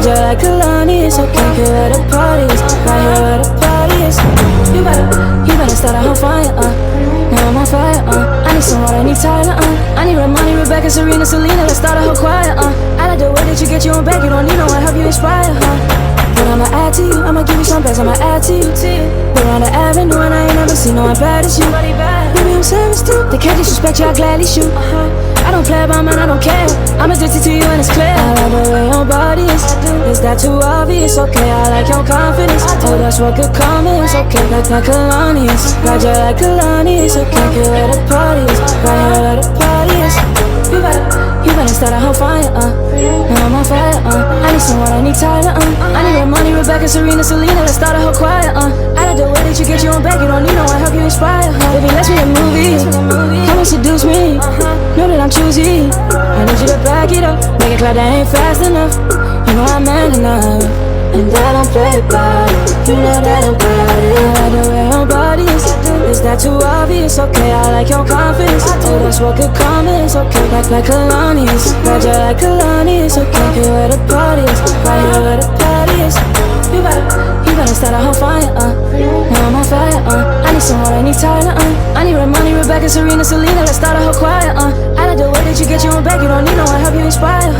you like Kehlani, it's okay, here where the party is. Right here where the party is. You better start a whole fire, now I'm on fire, I need some water, I need Tyla, I need Ramani, Rebecca, Serena, Selena, let's start a whole choir, I like the way that you get you on back, you don't need no one, help you inspire, But I'ma add to you, I'ma give you some best, I'ma add to you. We're on the avenue and I ain't never seen no one bad as you. Maybe I'm savage too, they can't disrespect you, I gladly shoot. I don't play about mine, I don't care, I'm addicted to you and it's clear. I like the way your body is that too obvious? Okay, I like your confidence, oh that's what could come in. It's okay, like Kehlani is. Ride you like Kehlani, it's okay, get where the party is. Right here where the party is. You better start a whole fire, now I'm on fire, I need some water, I need Tyla, I need Ramani, Rebecca, Serena, Selena, let's start a whole choir, I like the way that you get you on back, you don't need no one, help you inspire, Baby, let's make a movie, come and seduce me, know that I'm choosy, I need you to back it up, make it clear that ain't fast enough, you know I'm man enough, and I don't play about it, you know that I'm about it. I like the way your body is that too obvious? Okay, I like your confidence, oh that's what could come in. It's okay, like Kehlani is. Ride you like Kehlani, it's okay, here where the party is. Right here where the party is. You better start a whole fire, now I'm on fire, I need some water, I need Tyla, I need Ramani, Rebecca, Serena, Selena, let's start a whole choir, I like the way that you get you on back, you don't need no one, help you inspire,